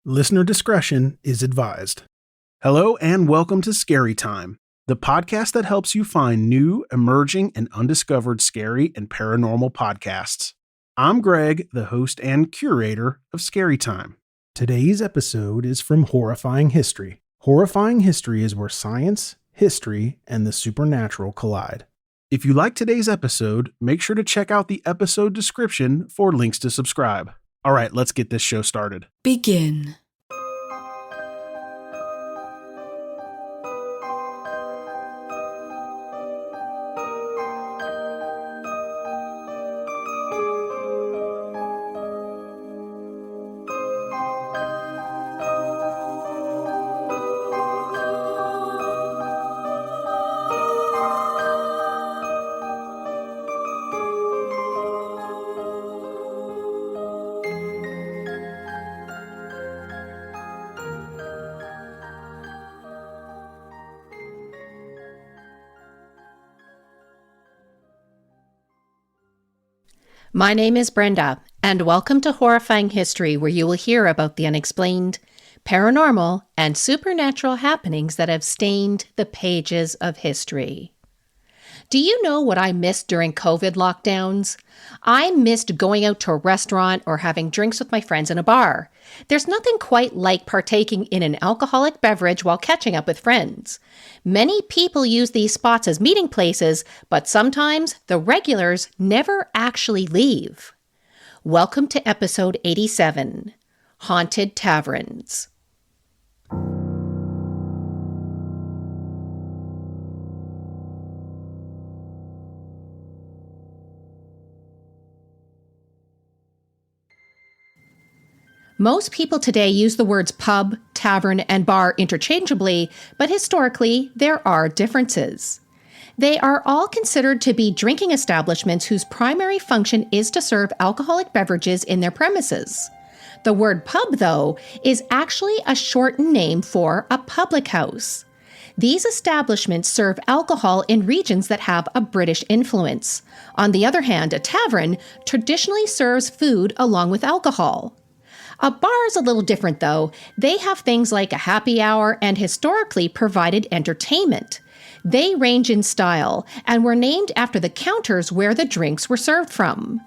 Listener discretion is advised. Hello and welcome to Scary Time, the podcast that helps you find new, emerging, and undiscovered scary and paranormal podcasts. I'm Greg, the host and curator of Scary Time. Today's episode is from Horrifying History. Horrifying History is where science, history, and the supernatural collide. If you like today's episode, make sure to check out the episode description for links to subscribe. All right, let's get this show started. Begin. My name is Brenda, and welcome to Horrifying History, where you will hear about the unexplained, paranormal, and supernatural happenings that have stained the pages of history. Do you know what I missed during COVID lockdowns? I missed going out to a restaurant or having drinks with my friends in a bar. There's nothing quite like partaking in an alcoholic beverage while catching up with friends. Many people use these spots as meeting places, but sometimes the regulars never actually leave. Welcome to episode 87, Haunted Taverns. Most people today use the words pub, tavern, and bar interchangeably, but historically, there are differences. They are all considered to be drinking establishments whose primary function is to serve alcoholic beverages in their premises. The word pub, though, is actually a shortened name for a public house. These establishments serve alcohol in regions that have a British influence. On the other hand, a tavern traditionally serves food along with alcohol. A bar is a little different, though. They have things like a happy hour and historically provided entertainment. They range in style and were named after the counters where the drinks were served from.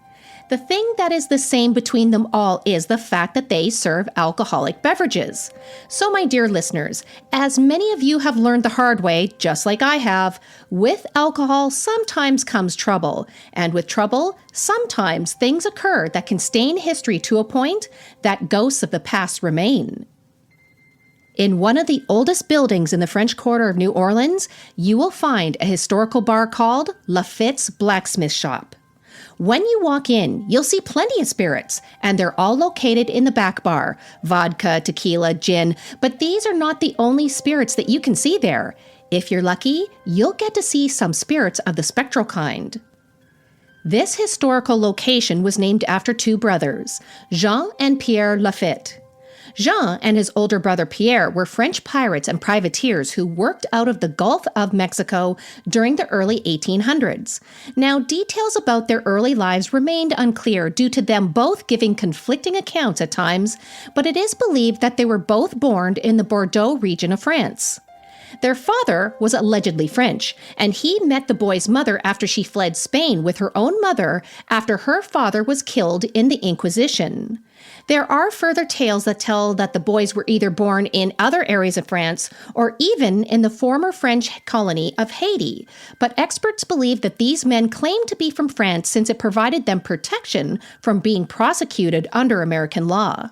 The thing that is the same between them all is the fact that they serve alcoholic beverages. So, my dear listeners, as many of you have learned the hard way, just like I have, with alcohol sometimes comes trouble. And with trouble, sometimes things occur that can stain history to a point that ghosts of the past remain. In one of the oldest buildings in the French Quarter of New Orleans, you will find a historical bar called Lafitte's Blacksmith Shop. When you walk in, you'll see plenty of spirits, and they're all located in the back bar. Vodka, tequila, gin, but these are not the only spirits that you can see there. If you're lucky, you'll get to see some spirits of the spectral kind. This historical location was named after two brothers, Jean and Pierre Lafitte. Jean and his older brother Pierre were French pirates and privateers who worked out of the Gulf of Mexico during the early 1800s. Now, details about their early lives remained unclear due to them both giving conflicting accounts at times, but it is believed that they were both born in the Bordeaux region of France. Their father was allegedly French, and he met the boy's mother after she fled Spain with her own mother after her father was killed in the Inquisition. There are further tales that tell that the boys were either born in other areas of France or even in the former French colony of Haiti, but experts believe that these men claimed to be from France since it provided them protection from being prosecuted under American law.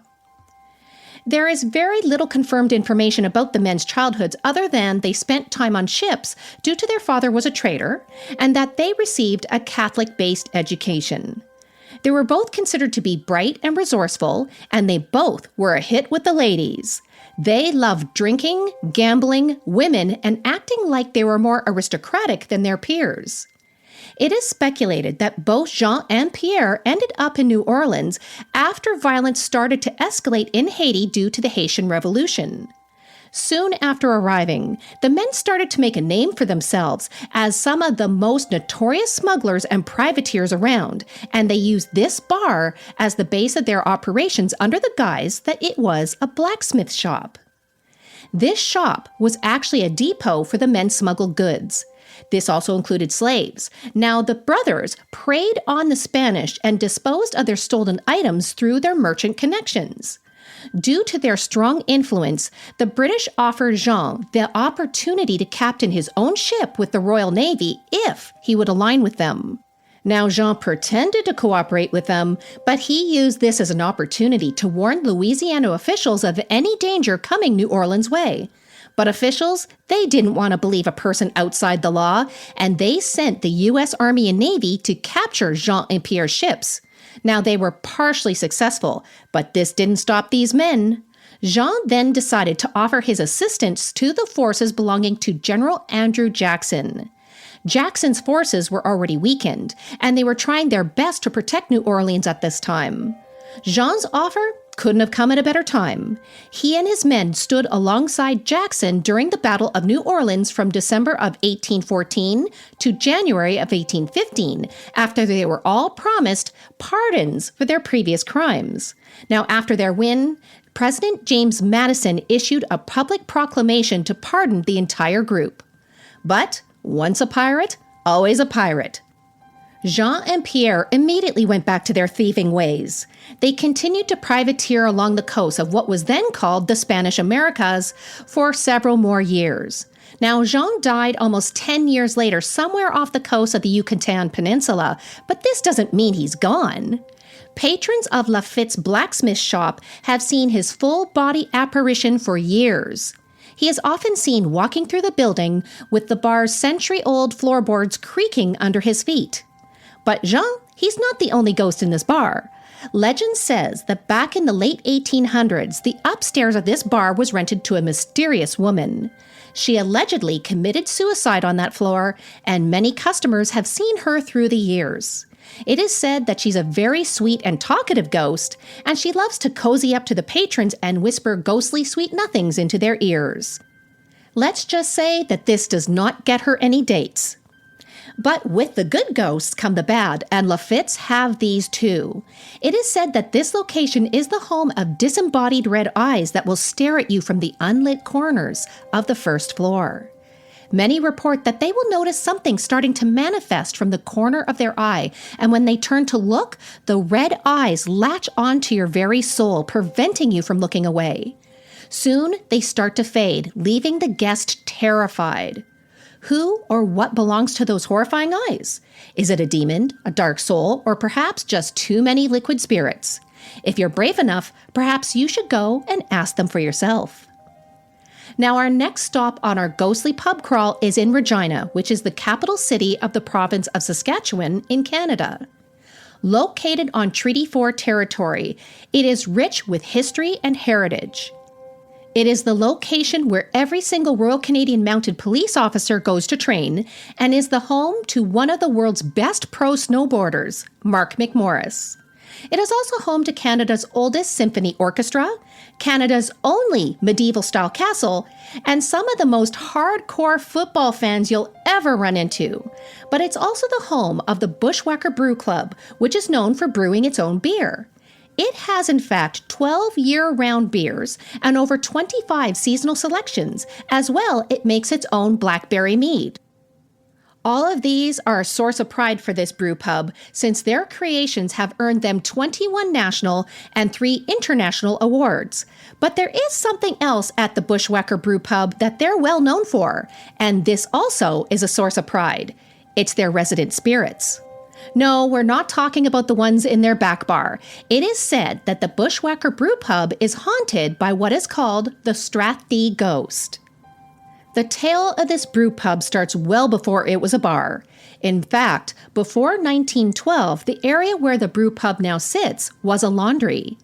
There is very little confirmed information about the men's childhoods other than they spent time on ships due to their father was a trader and that they received a Catholic-based education. They were both considered to be bright and resourceful, and they both were a hit with the ladies. They loved drinking, gambling, women, and acting like they were more aristocratic than their peers. It is speculated that both Jean and Pierre ended up in New Orleans after violence started to escalate in Haiti due to the Haitian Revolution. Soon after arriving, the men started to make a name for themselves as some of the most notorious smugglers and privateers around, and they used this bar as the base of their operations under the guise that it was a blacksmith shop. This shop was actually a depot for the men's smuggled goods. This also included slaves. Now, the brothers preyed on the Spanish and disposed of their stolen items through their merchant connections. Due to their strong influence, the British offered Jean the opportunity to captain his own ship with the Royal Navy if he would align with them. Now, Jean pretended to cooperate with them, but he used this as an opportunity to warn Louisiana officials of any danger coming New Orleans' way. But officials, they didn't want to believe a person outside the law, and they sent the U.S. Army and Navy to capture Jean and Pierre's ships. Now, they were partially successful, but this didn't stop these men. Jean then decided to offer his assistance to the forces belonging to General Andrew Jackson. Jackson's forces were already weakened, and they were trying their best to protect New Orleans at this time. Jean's offer couldn't have come at a better time. He and his men stood alongside Jackson during the Battle of New Orleans from December of 1814 to January of 1815, after they were all promised pardons for their previous crimes. Now, after their win, President James Madison issued a public proclamation to pardon the entire group. But once a pirate, always a pirate. Jean and Pierre immediately went back to their thieving ways. They continued to privateer along the coast of what was then called the Spanish Americas for several more years. Now, Jean died almost 10 years later somewhere off the coast of the Yucatan Peninsula, but this doesn't mean he's gone. Patrons of Lafitte's blacksmith shop have seen his full-body apparition for years. He is often seen walking through the building with the bar's century-old floorboards creaking under his feet. But Jean, he's not the only ghost in this bar. Legend says that back in the late 1800s, the upstairs of this bar was rented to a mysterious woman. She allegedly committed suicide on that floor, and many customers have seen her through the years. It is said that she's a very sweet and talkative ghost, and she loves to cozy up to the patrons and whisper ghostly sweet nothings into their ears. Let's just say that this does not get her any dates. But with the good ghosts come the bad, and Lafitte's have these too. It is said that this location is the home of disembodied red eyes that will stare at you from the unlit corners of the first floor. Many report that they will notice something starting to manifest from the corner of their eye, and when they turn to look, the red eyes latch onto your very soul, preventing you from looking away. Soon, they start to fade, leaving the guest terrified. Who or what belongs to those horrifying eyes? Is it a demon, a dark soul, or perhaps just too many liquid spirits? If you're brave enough, perhaps you should go and ask them for yourself. Now, our next stop on our ghostly pub crawl is in Regina, which is the capital city of the province of Saskatchewan in Canada. Located on Treaty 4 territory, it is rich with history and heritage. It is the location where every single Royal Canadian Mounted Police officer goes to train, and is the home to one of the world's best pro snowboarders, Mark McMorris. It is also home to Canada's oldest symphony orchestra, Canada's only medieval-style castle, and some of the most hardcore football fans you'll ever run into. But it's also the home of the Bushwhacker Brew Club, which is known for brewing its own beer. It has, in fact, 12 year-round beers and over 25 seasonal selections. As well, it makes its own blackberry mead. All of these are a source of pride for this brew pub, since their creations have earned them 21 national and 3 international awards. But there is something else at the Bushwhacker Brew Pub that they're well known for, and this also is a source of pride. It's their resident spirits. No, we're not talking about the ones in their back bar. It is said that the Bushwhacker Brew Pub is haunted by what is called the Straththey Ghost. The tale of this brew pub starts well before it was a bar. In fact, before 1912, the area where the brew pub now sits was a laundry.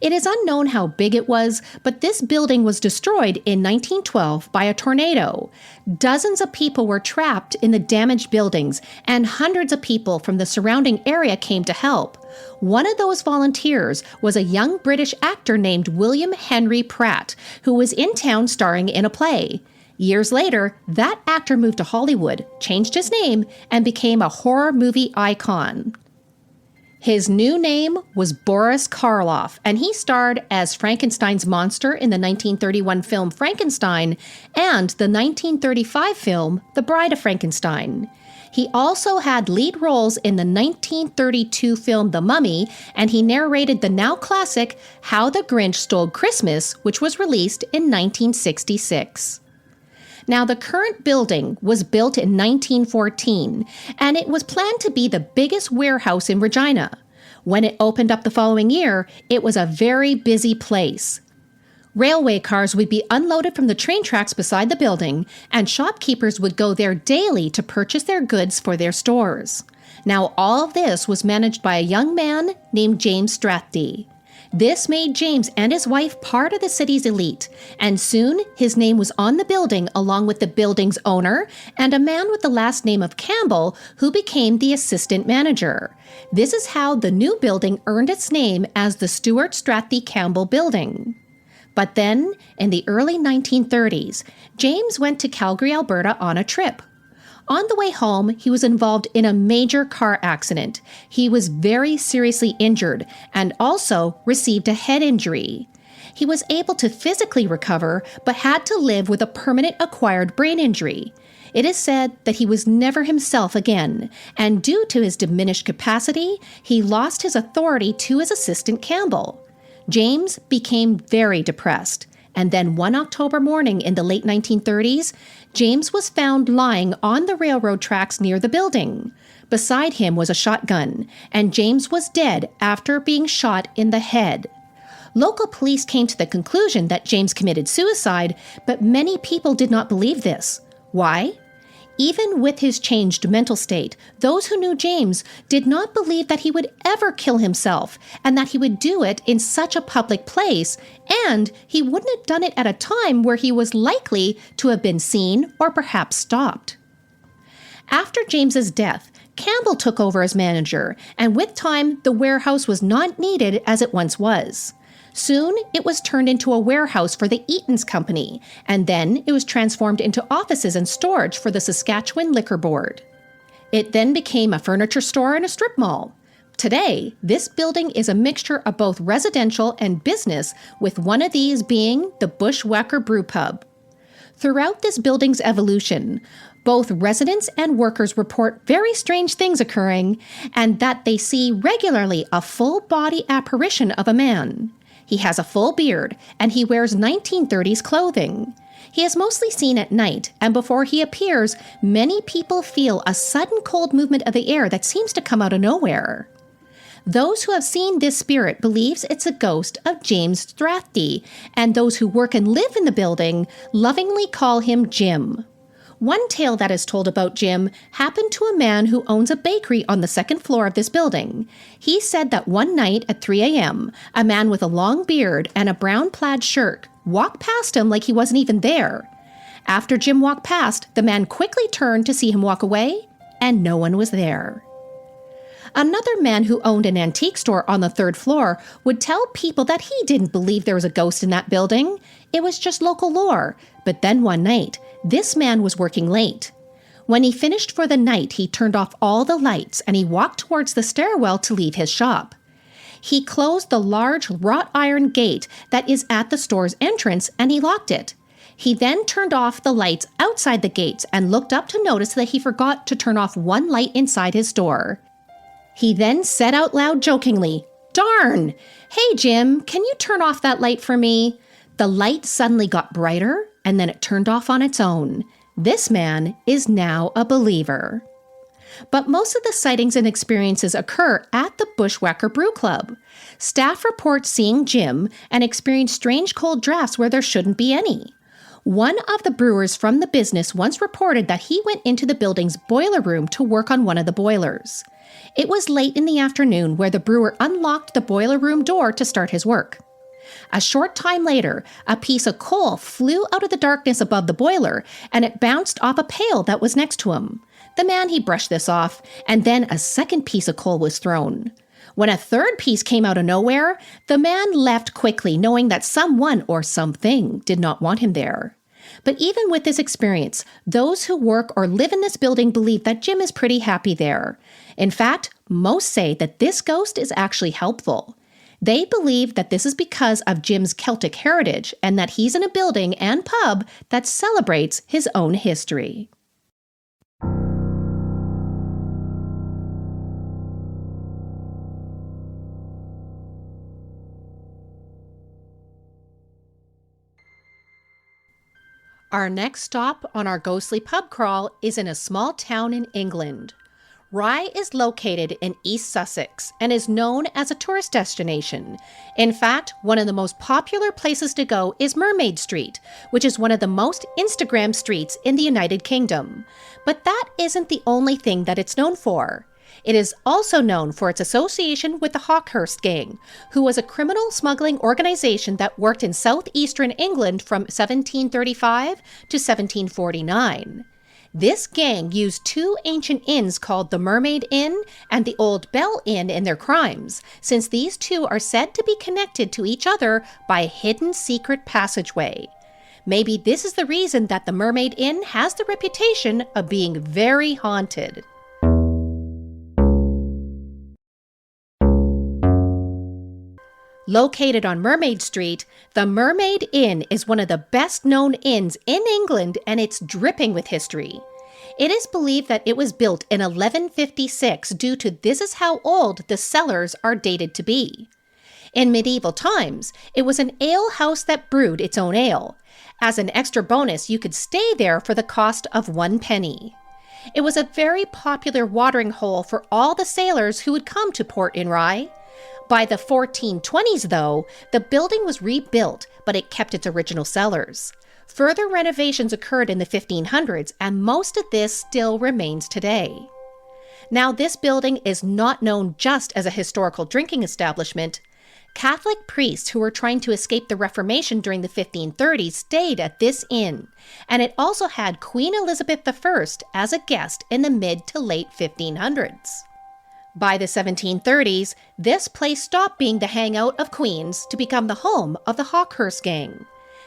It is unknown how big it was, but this building was destroyed in 1912 by a tornado. Dozens of people were trapped in the damaged buildings, and hundreds of people from the surrounding area came to help. One of those volunteers was a young British actor named William Henry Pratt, who was in town starring in a play. Years later, that actor moved to Hollywood, changed his name, and became a horror movie icon. His new name was Boris Karloff, and he starred as Frankenstein's monster in the 1931 film Frankenstein and the 1935 film The Bride of Frankenstein. He also had lead roles in the 1932 film The Mummy, and he narrated the now classic How the Grinch Stole Christmas, which was released in 1966. Now, the current building was built in 1914, and it was planned to be the biggest warehouse in Regina. When it opened up the following year, it was a very busy place. Railway cars would be unloaded from the train tracks beside the building, and shopkeepers would go there daily to purchase their goods for their stores. Now, all of this was managed by a young man named James Strathdee. This made James and his wife part of the city's elite, and soon his name was on the building along with the building's owner and a man with the last name of Campbell, who became the assistant manager. This is how the new building earned its name as the Stuart Strathdee Campbell Building. But then, in the early 1930s, James went to Calgary, Alberta on a trip. On the way home, he was involved in a major car accident. He was very seriously injured and also received a head injury. He was able to physically recover, but had to live with a permanent acquired brain injury. It is said that he was never himself again, and due to his diminished capacity, he lost his authority to his assistant Campbell. James became very depressed. And then one October morning in the late 1930s, James was found lying on the railroad tracks near the building. Beside him was a shotgun, and James was dead after being shot in the head. Local police came to the conclusion that James committed suicide, but many people did not believe this. Why? Even with his changed mental state, those who knew James did not believe that he would ever kill himself and that he would do it in such a public place, and he wouldn't have done it at a time where he was likely to have been seen or perhaps stopped. After James's death, Campbell took over as manager, and with time, the warehouse was not needed as it once was. Soon, it was turned into a warehouse for the Eaton's Company, and then it was transformed into offices and storage for the Saskatchewan Liquor Board. It then became a furniture store and a strip mall. Today, this building is a mixture of both residential and business, with one of these being the Bushwhacker Brew Pub. Throughout this building's evolution, both residents and workers report very strange things occurring, and that they see regularly a full-body apparition of a man. He has a full beard, and he wears 1930s clothing. He is mostly seen at night, and before he appears, many people feel a sudden cold movement of the air that seems to come out of nowhere. Those who have seen this spirit believes it's a ghost of James Strathdee, and those who work and live in the building lovingly call him Jim. One tale that is told about Jim happened to a man who owns a bakery on the second floor of this building. He said that one night at 3 a.m., a man with a long beard and a brown plaid shirt walked past him like he wasn't even there. After Jim walked past, the man quickly turned to see him walk away, and no one was there. Another man who owned an antique store on the third floor would tell people that he didn't believe there was a ghost in that building. It was just local lore. But then one night, this man was working late. When he finished for the night, he turned off all the lights and he walked towards the stairwell to leave his shop. He closed the large wrought iron gate that is at the store's entrance and he locked it. He then turned off the lights outside the gates and looked up to notice that he forgot to turn off one light inside his store. He then said out loud jokingly, "Darn! Hey Jim, can you turn off that light for me?" The light suddenly got brighter and then it turned off on its own. This man is now a believer. But most of the sightings and experiences occur at the Bushwhacker Brew Club. Staff report seeing Jim and experience strange cold drafts where there shouldn't be any. One of the brewers from the business once reported that he went into the building's boiler room to work on one of the boilers. It was late in the afternoon where the brewer unlocked the boiler room door to start his work. A short time later, a piece of coal flew out of the darkness above the boiler, and it bounced off a pail that was next to him. The man, he brushed this off, and then a second piece of coal was thrown. When a third piece came out of nowhere, the man left quickly, knowing that someone or something did not want him there. But even with this experience, those who work or live in this building believe that Jim is pretty happy there. In fact, most say that this ghost is actually helpful. They believe that this is because of Jim's Celtic heritage and that he's in a building and pub that celebrates his own history. Our next stop on our ghostly pub crawl is in a small town in England. Rye is located in East Sussex and is known as a tourist destination. In fact, one of the most popular places to go is Mermaid Street, which is one of the most Instagrammed streets in the United Kingdom. But that isn't the only thing that it's known for. It is also known for its association with the Hawkhurst Gang, who was a criminal smuggling organization that worked in southeastern England from 1735 to 1749. This gang used two ancient inns called the Mermaid Inn and the Old Bell Inn in their crimes, since these two are said to be connected to each other by a hidden secret passageway. Maybe this is the reason that the Mermaid Inn has the reputation of being very haunted. Located on Mermaid Street, the Mermaid Inn is one of the best-known inns in England, and it's dripping with history. It is believed that it was built in 1156 due to this is how old the cellars are dated to be. In medieval times, it was an ale house that brewed its own ale. As an extra bonus, you could stay there for the cost of 1 penny. It was a very popular watering hole for all the sailors who would come to port in Rye. By the 1420s, though, the building was rebuilt, but it kept its original cellars. Further renovations occurred in the 1500s, and most of this still remains today. Now, this building is not known just as a historical drinking establishment. Catholic priests who were trying to escape the Reformation during the 1530s stayed at this inn, and it also had Queen Elizabeth I as a guest in the mid to late 1500s. By the 1730s, this place stopped being the hangout of queens to become the home of the Hawkhurst Gang.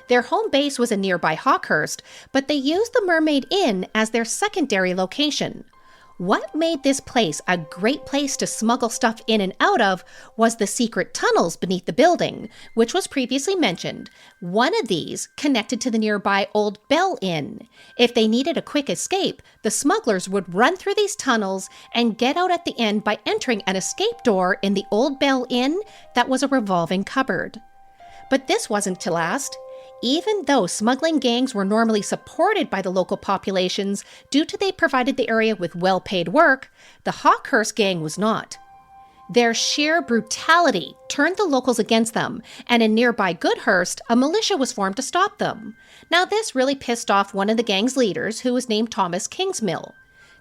Their home base was in nearby Hawkhurst, but they used the Mermaid Inn as their secondary location. What made this place a great place to smuggle stuff in and out of was the secret tunnels beneath the building, which was previously mentioned. One of these connected to the nearby Old Bell Inn. If they needed a quick escape, the smugglers would run through these tunnels and get out at the end by entering an escape door in the Old Bell Inn that was a revolving cupboard. But this wasn't to last. Even though smuggling gangs were normally supported by the local populations due to they provided the area with well-paid work, the Hawkhurst Gang was not. Their sheer brutality turned the locals against them, and in nearby Goodhurst, a militia was formed to stop them. Now, this really pissed off one of the gang's leaders, who was named Thomas Kingsmill.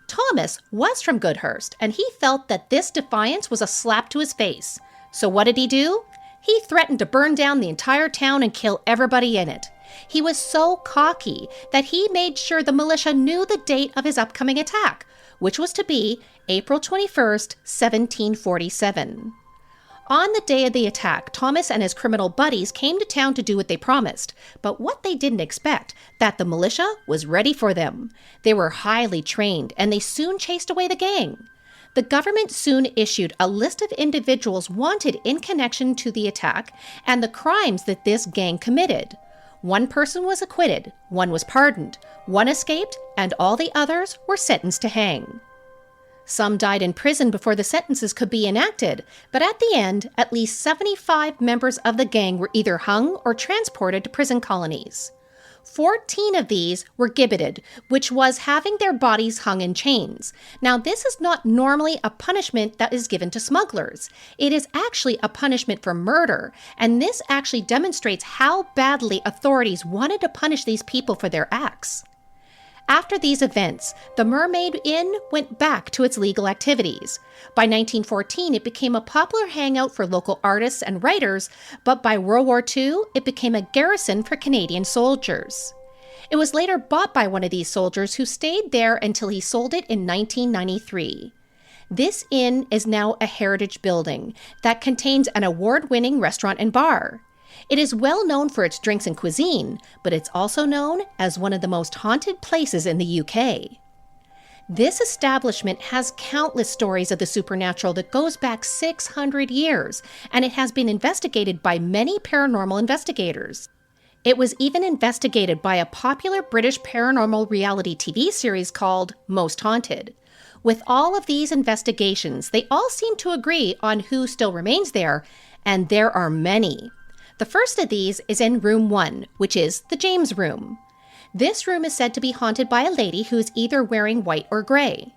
Thomas was from Goodhurst, and he felt that this defiance was a slap to his face. So what did he do? He threatened to burn down the entire town and kill everybody in it. He was so cocky that he made sure the militia knew the date of his upcoming attack, which was to be April 21st, 1747. On the day of the attack, Thomas and his criminal buddies came to town to do what they promised, but what they didn't expect, that the militia was ready for them. They were highly trained, and they soon chased away the gang. The government soon issued a list of individuals wanted in connection to the attack and the crimes that this gang committed. One person was acquitted, one was pardoned, one escaped, and all the others were sentenced to hang. Some died in prison before the sentences could be enacted, but at the end, at least 75 members of the gang were either hung or transported to prison colonies. 14 of these were gibbeted, which was having their bodies hung in chains. Now, this is not normally a punishment that is given to smugglers. It is actually a punishment for murder, and this actually demonstrates how badly authorities wanted to punish these people for their acts. After these events, the Mermaid Inn went back to its legal activities. By 1914, it became a popular hangout for local artists and writers, but by World War II, it became a garrison for Canadian soldiers. It was later bought by one of these soldiers who stayed there until he sold it in 1993. This inn is now a heritage building that contains an award-winning restaurant and bar. It is well known for its drinks and cuisine, but it's also known as one of the most haunted places in the UK. This establishment has countless stories of the supernatural that goes back 600 years, and it has been investigated by many paranormal investigators. It was even investigated by a popular British paranormal reality TV series called Most Haunted. With all of these investigations, they all seem to agree on who still remains there, and there are many. The first of these is in room 1, which is the James room. This room is said to be haunted by a lady who is either wearing white or gray.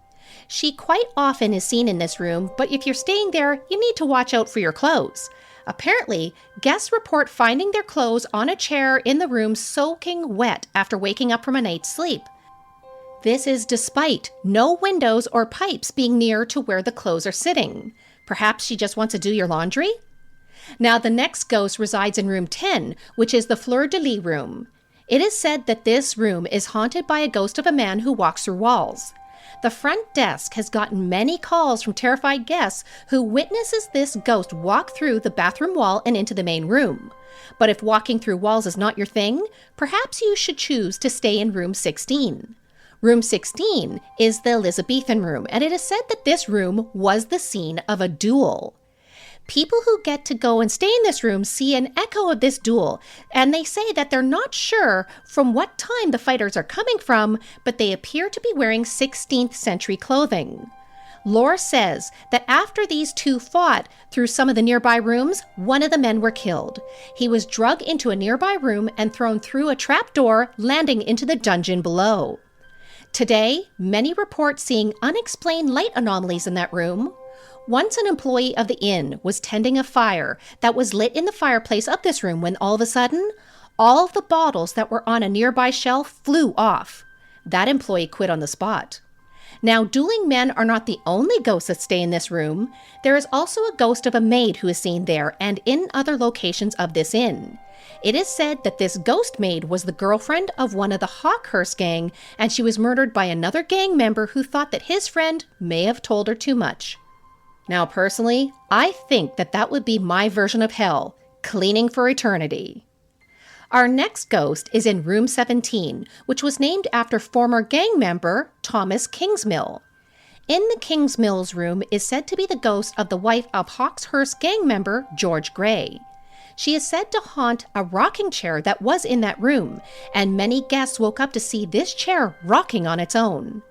She quite often is seen in this room, but if you're staying there, you need to watch out for your clothes. Apparently, guests report finding their clothes on a chair in the room soaking wet after waking up from a night's sleep. This is despite no windows or pipes being near to where the clothes are sitting. Perhaps she just wants to do your laundry? Now, the next ghost resides in room 10, which is the fleur-de-lis room. It is said that this room is haunted by a ghost of a man who walks through walls. The front desk has gotten many calls from terrified guests who witnesses this ghost walk through the bathroom wall and into the main room. But if walking through walls is not your thing, perhaps you should choose to stay in room 16. Room 16 is the Elizabethan room, and it is said that this room was the scene of a duel. People who get to go and stay in this room see an echo of this duel, and they say that they're not sure from what time the fighters are coming from, but they appear to be wearing 16th century clothing. Lore says that after these two fought through some of the nearby rooms, one of the men were killed. He was dragged into a nearby room and thrown through a trapdoor, landing into the dungeon below. Today, many report seeing unexplained light anomalies in that room. Once an employee of the inn was tending a fire that was lit in the fireplace of this room when all of a sudden, all of the bottles that were on a nearby shelf flew off. That employee quit on the spot. Now, dueling men are not the only ghosts that stay in this room. There is also a ghost of a maid who is seen there and in other locations of this inn. It is said that this ghost maid was the girlfriend of one of the Hawkhurst gang, and she was murdered by another gang member who thought that his friend may have told her too much. Now, personally, I think that that would be my version of hell, cleaning for eternity. Our next ghost is in room 17, which was named after former gang member Thomas Kingsmill. In the Kingsmill's room is said to be the ghost of the wife of Hawkshurst gang member George Gray. She is said to haunt a rocking chair that was in that room, and many guests woke up to see this chair rocking on its own.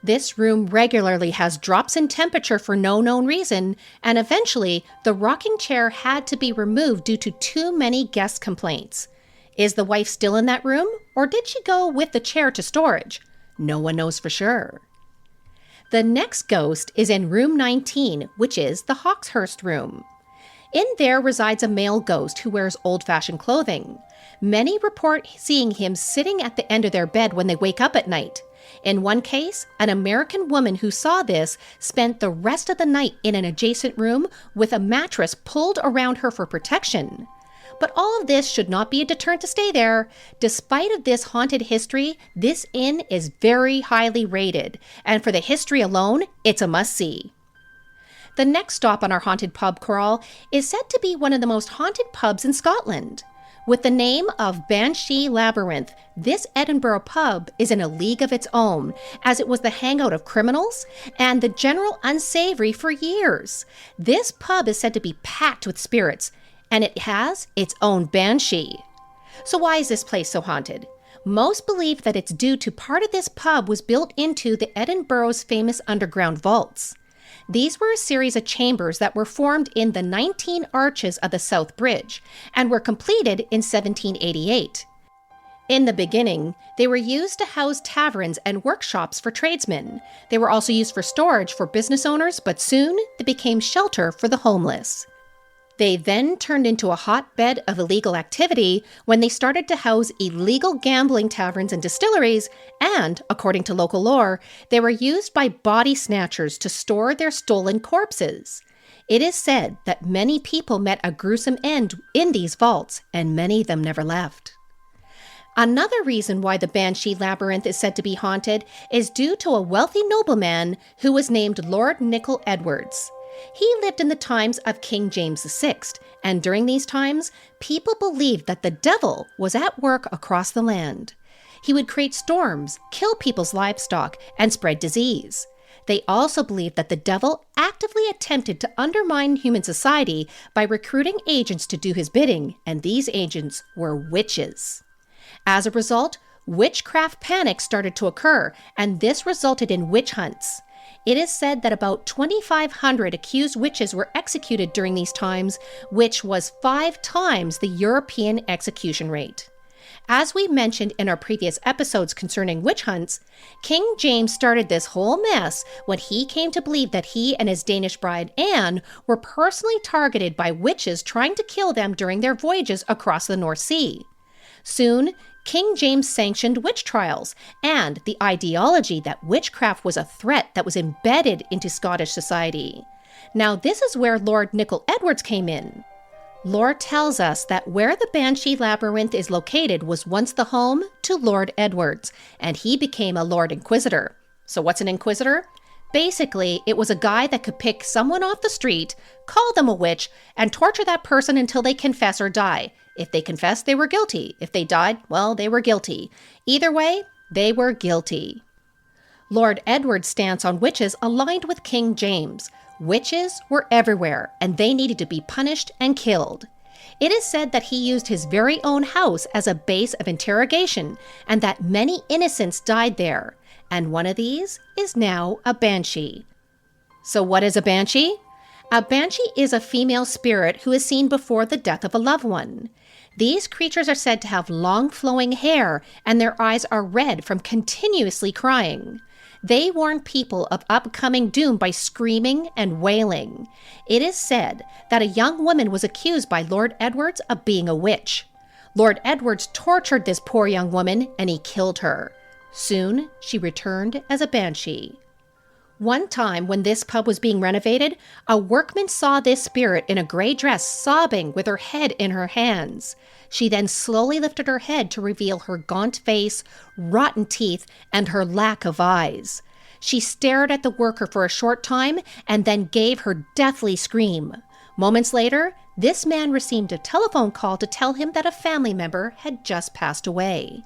This room regularly has drops in temperature for no known reason, and eventually the rocking chair had to be removed due to too many guest complaints. Is the wife still in that room, or did she go with the chair to storage? No one knows for sure. The next ghost is in room 19, which is the Hawkshurst room. In there resides a male ghost who wears old-fashioned clothing. Many report seeing him sitting at the end of their bed when they wake up at night. In one case, an American woman who saw this spent the rest of the night in an adjacent room with a mattress pulled around her for protection. But all of this should not be a deterrent to stay there. Despite of this haunted history, this inn is very highly rated, and for the history alone, it's a must-see. The next stop on our haunted pub crawl is said to be one of the most haunted pubs in Scotland. With the name of Banshee Labyrinth, this Edinburgh pub is in a league of its own, as it was the hangout of criminals and the general unsavory for years. This pub is said to be packed with spirits, and it has its own banshee. So why is this place so haunted? Most believe that it's due to part of this pub was built into the Edinburgh's famous underground vaults. These were a series of chambers that were formed in the 19 arches of the South Bridge and were completed in 1788. In the beginning, they were used to house taverns and workshops for tradesmen. They were also used for storage for business owners, but soon they became shelter for the homeless. They then turned into a hotbed of illegal activity when they started to house illegal gambling taverns and distilleries, and, according to local lore, they were used by body snatchers to store their stolen corpses. It is said that many people met a gruesome end in these vaults, and many of them never left. Another reason why the Banshee Labyrinth is said to be haunted is due to a wealthy nobleman who was named Lord Nicol Edwards. He lived in the times of King James VI, and during these times, people believed that the devil was at work across the land. He would create storms, kill people's livestock, and spread disease. They also believed that the devil actively attempted to undermine human society by recruiting agents to do his bidding, and these agents were witches. As a result, witchcraft panics started to occur, and this resulted in witch hunts. It is said that about 2,500 accused witches were executed during these times, which was 5 times the European execution rate. As we mentioned in our previous episodes concerning witch hunts, King James started this whole mess when he came to believe that he and his Danish bride Anne were personally targeted by witches trying to kill them during their voyages across the North Sea. Soon, King James sanctioned witch trials, and the ideology that witchcraft was a threat that was embedded into Scottish society. Now, this is where Lord Nicol Edwards came in. Lore tells us that where the Banshee Labyrinth is located was once the home to Lord Edwards, and he became a Lord Inquisitor. So what's an Inquisitor? Basically, it was a guy that could pick someone off the street, call them a witch, and torture that person until they confess or die. If they confessed, they were guilty. If they died, well, they were guilty. Either way, they were guilty. Lord Edward's stance on witches aligned with King James. Witches were everywhere, and they needed to be punished and killed. It is said that he used his very own house as a base of interrogation, and that many innocents died there. And one of these is now a banshee. So what is a banshee? A banshee is a female spirit who is seen before the death of a loved one. These creatures are said to have long flowing hair, and their eyes are red from continuously crying. They warn people of upcoming doom by screaming and wailing. It is said that a young woman was accused by Lord Edwards of being a witch. Lord Edwards tortured this poor young woman, and he killed her. Soon, she returned as a banshee. One time, when this pub was being renovated, a workman saw this spirit in a gray dress sobbing with her head in her hands. She then slowly lifted her head to reveal her gaunt face, rotten teeth, and her lack of eyes. She stared at the worker for a short time and then gave her deathly scream. Moments later, this man received a telephone call to tell him that a family member had just passed away.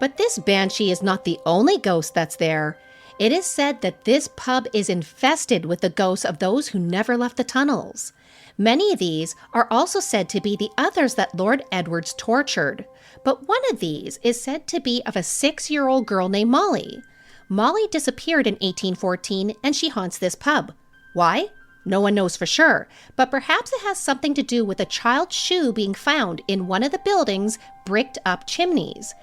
But this banshee is not the only ghost that's there. It is said that this pub is infested with the ghosts of those who never left the tunnels. Many of these are also said to be the others that Lord Edwards tortured. But one of these is said to be of a 6-year-old girl named Molly. Molly disappeared in 1814 and she haunts this pub. Why? No one knows for sure, but perhaps it has something to do with a child's shoe being found in one of the building's bricked up chimneys.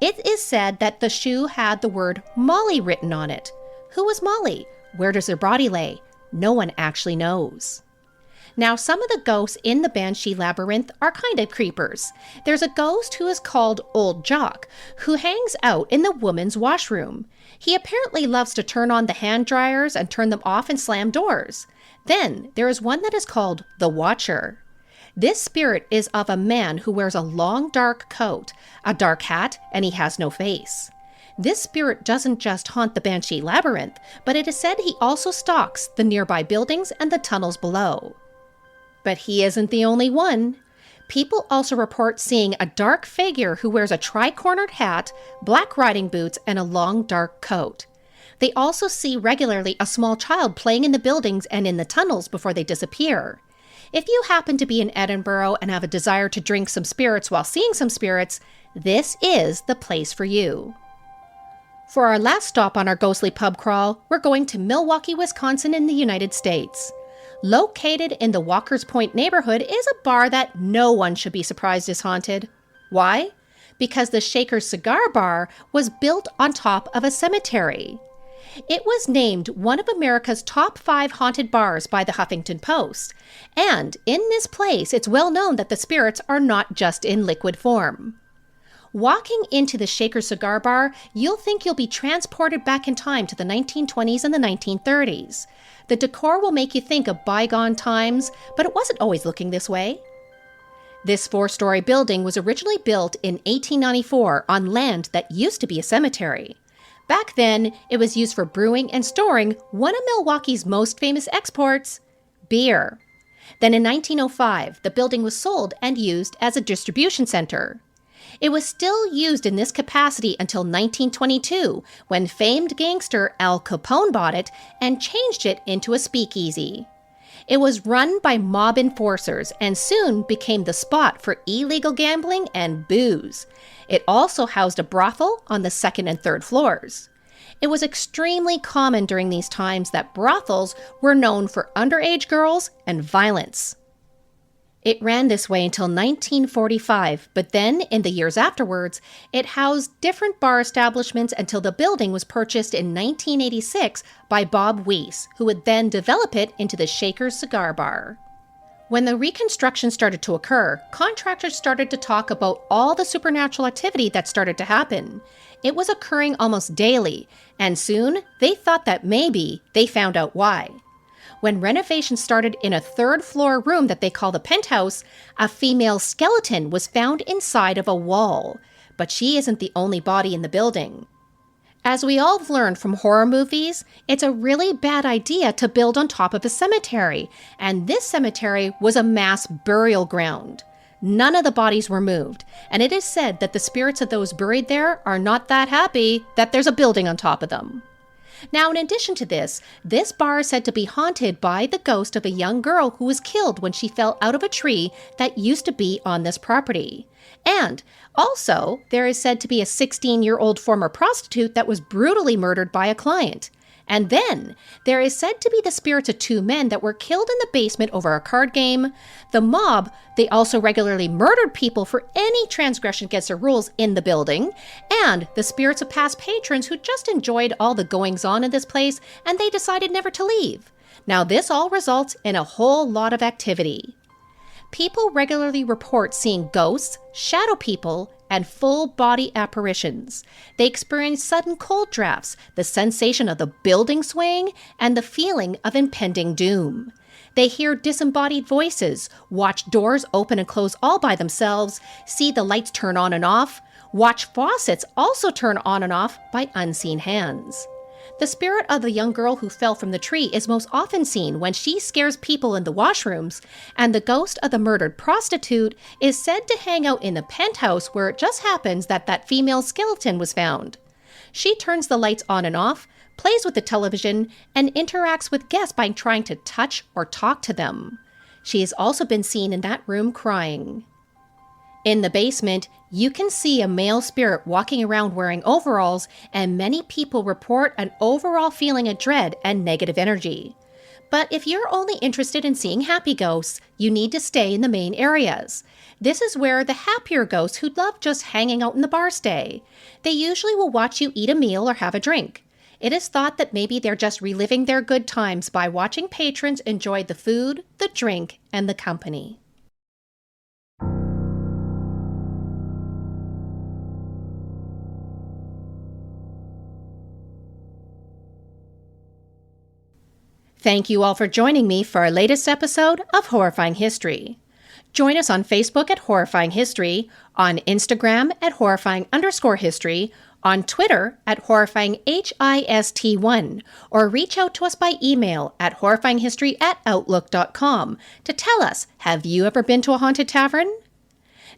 It is said that the shoe had the word Molly written on it. Who was Molly? Where does her body lay? No one actually knows. Now, some of the ghosts in the Banshee Labyrinth are kind of creepers. There's a ghost who is called Old Jock, who hangs out in the woman's washroom. He apparently loves to turn on the hand dryers and turn them off and slam doors. Then there is one that is called the Watcher. This spirit is of a man who wears a long dark coat, a dark hat, and he has no face. This spirit doesn't just haunt the Banshee Labyrinth, but it is said he also stalks the nearby buildings and the tunnels below. But he isn't the only one. People also report seeing a dark figure who wears a tri-cornered hat, black riding boots, and a long dark coat. They also see regularly a small child playing in the buildings and in the tunnels before they disappear. If you happen to be in Edinburgh and have a desire to drink some spirits while seeing some spirits, this is the place for you. For our last stop on our ghostly pub crawl, we're going to Milwaukee, Wisconsin in the United States. Located in the Walker's Point neighborhood is a bar that no one should be surprised is haunted. Why? Because the Shaker's Cigar Bar was built on top of a cemetery. It was named one of America's top 5 haunted bars by the Huffington Post. And in this place, it's well known that the spirits are not just in liquid form. Walking into the Shaker Cigar Bar, you'll think you'll be transported back in time to the 1920s and the 1930s. The decor will make you think of bygone times, but it wasn't always looking this way. This 4-story building was originally built in 1894 on land that used to be a cemetery. Back then, it was used for brewing and storing one of Milwaukee's most famous exports, beer. Then in 1905, the building was sold and used as a distribution center. It was still used in this capacity until 1922, when famed gangster Al Capone bought it and changed it into a speakeasy. It was run by mob enforcers and soon became the spot for illegal gambling and booze. It also housed a brothel on the 2nd and 3rd floors. It was extremely common during these times that brothels were known for underage girls and violence. It ran this way until 1945, but then, in the years afterwards, it housed different bar establishments until the building was purchased in 1986 by Bob Weiss, who would then develop it into the Shaker's Cigar Bar. When the reconstruction started to occur, contractors started to talk about all the supernatural activity that started to happen. It was occurring almost daily, and soon they thought that maybe they found out why. When renovations started in a 3rd-floor room that they call the penthouse, a female skeleton was found inside of a wall. But she isn't the only body in the building. As we all have learned from horror movies, it's a really bad idea to build on top of a cemetery, and this cemetery was a mass burial ground. None of the bodies were moved, and it is said that the spirits of those buried there are not that happy that there's a building on top of them. Now, in addition to this bar is said to be haunted by the ghost of a young girl who was killed when she fell out of a tree that used to be on this property. And also, there is said to be a 16-year-old former prostitute that was brutally murdered by a client. And then, there is said to be the spirits of 2 men that were killed in the basement over a card game. The mob, they also regularly murdered people for any transgression against their rules in the building. And the spirits of past patrons who just enjoyed all the goings-on in this place and they decided never to leave. Now, this all results in a whole lot of activity. People regularly report seeing ghosts, shadow people, and full-body apparitions. They experience sudden cold drafts, the sensation of the building swaying, and the feeling of impending doom. They hear disembodied voices, watch doors open and close all by themselves, see the lights turn on and off, watch faucets also turn on and off by unseen hands. The spirit of the young girl who fell from the tree is most often seen when she scares people in the washrooms, and the ghost of the murdered prostitute is said to hang out in the penthouse where it just happens that that female skeleton was found. She turns the lights on and off, plays with the television, and interacts with guests by trying to touch or talk to them. She has also been seen in that room crying. In the basement, you can see a male spirit walking around wearing overalls, and many people report an overall feeling of dread and negative energy. But if you're only interested in seeing happy ghosts, you need to stay in the main areas. This is where the happier ghosts who love just hanging out in the bar stay. They usually will watch you eat a meal or have a drink. It is thought that maybe they're just reliving their good times by watching patrons enjoy the food, the drink, and the company. Thank you all for joining me for our latest episode of Horrifying History. Join us on Facebook at Horrifying History, on Instagram at Horrifying_History, on Twitter at HorrifyingHIST1, or reach out to us by email at horrifyinghistory@outlook.com to tell us, have you ever been to a haunted tavern?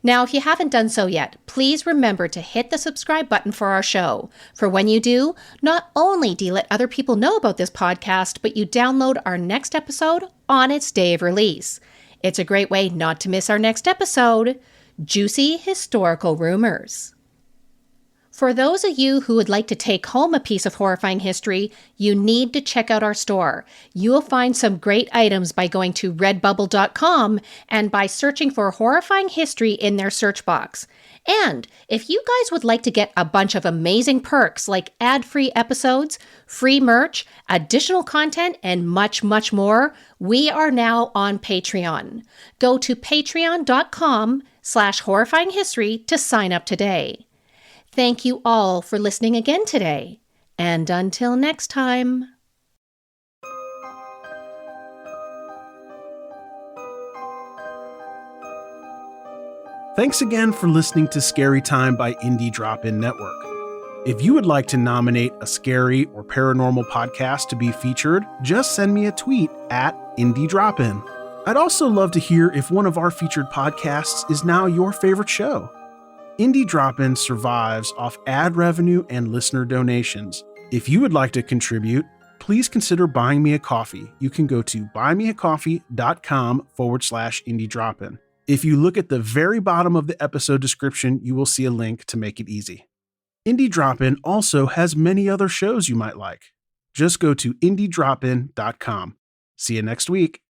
Now, if you haven't done so yet, please remember to hit the subscribe button for our show. For when you do, not only do you let other people know about this podcast, but you download our next episode on its day of release. It's a great way not to miss our next episode, Juicy Historical Rumors. For those of you who would like to take home a piece of horrifying history, you need to check out our store. You will find some great items by going to redbubble.com and by searching for Horrifying History in their search box. And if you guys would like to get a bunch of amazing perks like ad-free episodes, free merch, additional content, and much, much more, we are now on Patreon. Go to patreon.com/horrifyinghistory to sign up today. Thank you all for listening again today. And until next time. Thanks again for listening to Scary Time by Indie Drop-In Network. If you would like to nominate a scary or paranormal podcast to be featured, just send me a tweet at Indie Drop-In. I'd also love to hear if one of our featured podcasts is now your favorite show. Indie Drop-In survives off ad revenue and listener donations. If you would like to contribute, please consider buying me a coffee. You can go to buymeacoffee.com/Indie Drop-In. If you look at the very bottom of the episode description, you will see a link to make it easy. Indie Drop-In also has many other shows you might like. Just go to indiedropin.com. See you next week.